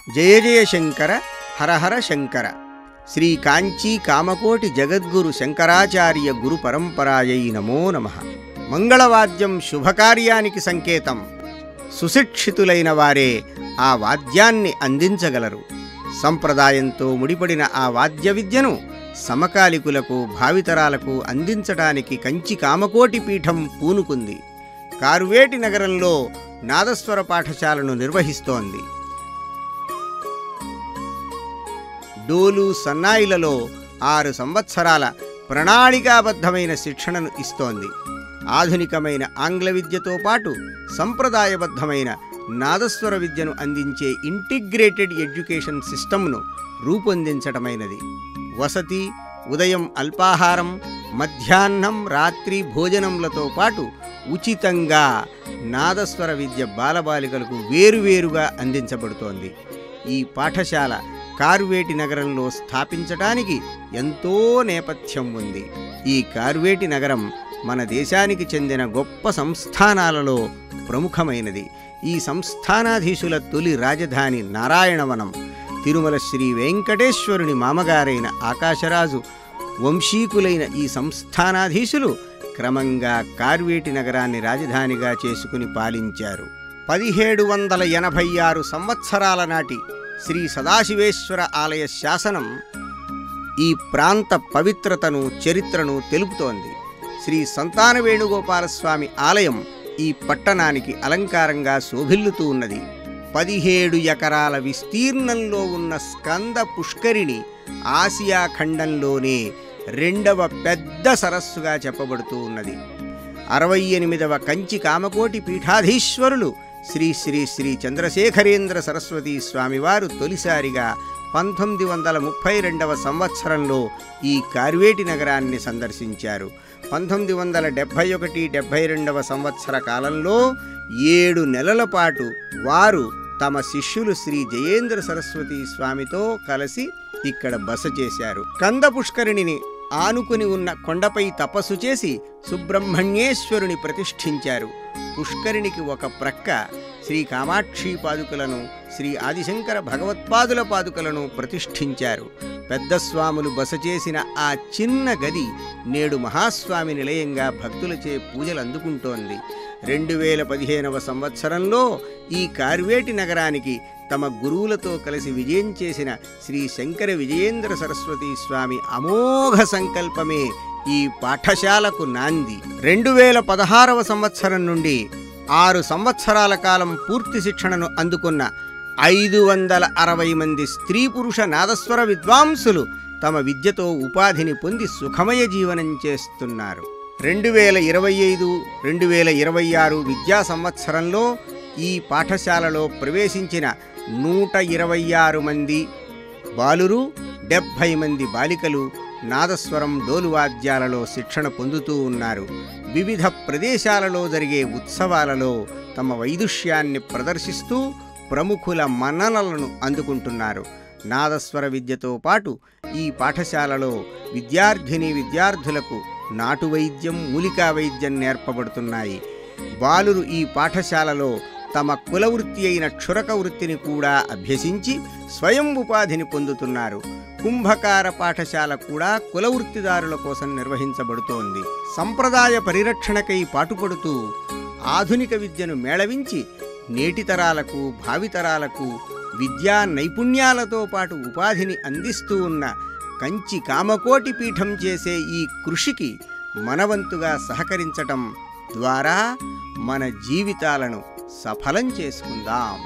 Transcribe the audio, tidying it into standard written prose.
జయ జయ శంకర హర హర శంకర. శ్రీ కాంచీ కామకోటి జగద్గురు శంకరాచార్య గురు పరంపరాయై నమో నమః. మంగళవాద్యం శుభకార్యానికి సంకేతం. సుశిక్షితులైన వారే ఆ వాద్యాన్ని అందించగలరు. సంప్రదాయంతో ముడిపడిన ఆ వాద్య విద్యను సమకాలికులకు భావితరాలకు అందించటానికి కంచి కామకోటి పీఠం పూనుకుంది. కార్వేటి నగరంలో నాదస్వర పాఠశాలను నిర్వహిస్తోంది. డోలు సన్నాయిలలో 6 సంవత్సరాల ప్రణాళికాబద్ధమైన శిక్షణను ఇస్తోంది. ఆధునికమైన ఆంగ్ల విద్యతో పాటు సంప్రదాయబద్ధమైన నాదస్వర విద్యను అందించే ఇంటిగ్రేటెడ్ ఎడ్యుకేషన్ సిస్టమ్ను రూపొందించటమైనది. వసతి, ఉదయం అల్పాహారం, మధ్యాహ్నం రాత్రి భోజనంలతో పాటు ఉచితంగా నాదస్వర విద్య బాలబాలికలకు వేరువేరుగా అందించబడుతోంది. ఈ పాఠశాల కార్వేటి నగరంలో స్థాపించటానికి ఎంతో నేపథ్యం ఉంది. ఈ కార్వేటి నగరం మన దేశానికి చెందిన గొప్ప సంస్థానాలలో ప్రముఖమైనది. ఈ సంస్థానాధీశుల తొలి రాజధాని నారాయణవనం. తిరుమల శ్రీ వెంకటేశ్వరుని మామగారైన ఆకాశరాజు వంశీకులైన ఈ సంస్థానాధీశులు క్రమంగా కార్వేటి నగరాన్ని రాజధానిగా చేసుకుని పాలించారు. 1786 సంవత్సరాల నాటి శ్రీ సదాశివేశ్వర ఆలయ శాసనం ఈ ప్రాంత పవిత్రతను, చరిత్రను తెలుపుతోంది. శ్రీ సంతాన వేణుగోపాలస్వామి ఆలయం ఈ పట్టణానికి అలంకారంగా శోభిల్లుతూ ఉన్నది. 17 ఎకరాల విస్తీర్ణంలో ఉన్న స్కంద పుష్కరిణి ఆసియా ఖండంలోనే 2వ పెద్ద సరస్సుగా చెప్పబడుతూ ఉన్నది. 68వ కంచి కామకోటి పీఠాధీశ్వరులు శ్రీ శ్రీ శ్రీ చంద్రశేఖరేంద్ర సరస్వతీ స్వామివారు తొలిసారిగా 1932వ సంవత్సరంలో ఈ కార్వేటి నగరాన్ని సందర్శించారు. 1971-72వ సంవత్సర కాలంలో 7 నెలల పాటు వారు తమ శిష్యులు శ్రీ జయేంద్ర సరస్వతీ స్వామితో కలిసి ఇక్కడ బస చేశారు. కంద పుష్కరిణిని ఆనుకుని ఉన్న కొండపై తపస్సు చేసి సుబ్రహ్మణ్యేశ్వరుని ప్రతిష్ఠించారు. పుష్కరిణికి ఒక ప్రక్క శ్రీ కామాక్షి పాదుకలను, శ్రీ ఆదిశంకర భగవత్పాదుల పాదుకలను ప్రతిష్ఠించారు. పెద్ద స్వాములు బస చేసిన ఆ చిన్న గది నేడు మహాస్వామి నిలయంగా భక్తులచే పూజలు అందుకుంటోంది. 2015వ సంవత్సరంలో ఈ కార్వేటి నగరానికి తమ గురువులతో కలిసి విజయం చేసిన శ్రీ శంకర విజయేంద్ర సరస్వతీ స్వామి అమోఘ సంకల్పమే ఈ పాఠశాలకు నాంది. 2016వ సంవత్సరం నుండి 6 సంవత్సరాల కాలం పూర్తి శిక్షణను అందుకున్న 560 మంది స్త్రీ పురుష నాదస్వర విద్వాంసులు తమ విద్యతో ఉపాధిని పొంది సుఖమయ జీవనం చేస్తున్నారు. 2025-2026 విద్యా సంవత్సరంలో ఈ పాఠశాలలో ప్రవేశించిన 126 మంది బాలురు, 70 మంది బాలికలు నాదస్వరం, డోలువాద్యాలలో శిక్షణ పొందుతూ ఉన్నారు. వివిధ ప్రదేశాలలో జరిగే ఉత్సవాలలో తమ వైదుష్యాన్ని ప్రదర్శిస్తూ ప్రముఖుల మన్ననలను అందుకుంటున్నారు. నాదస్వర విద్యతో పాటు ఈ పాఠశాలలో విద్యార్థులకు నాటు వైద్యం, మూలికా వైద్యం నేర్పబడుతున్నాయి. బాలురు ఈ పాఠశాలలో తమ కులవృత్తి అయిన క్షురక వృత్తిని కూడా అభ్యసించి స్వయం ఉపాధిని పొందుతున్నారు. కుంభకార పాఠశాల కూడా కులవృత్తిదారుల కోసం నిర్వహించబడుతోంది. సంప్రదాయ పరిరక్షణకై పాటుపడుతూ ఆధునిక విద్యను మేళవించి నేటి తరాలకు, భావితరాలకు విద్యా నైపుణ్యాలతో పాటు ఉపాధిని అందిస్తూ ఉన్న కంచి కామకోటి పీఠం చేసే ఈ కృషికి మనవంతుగా సహకరించటం ద్వారా మన జీవితాలను సఫలం చేసుకుందాం.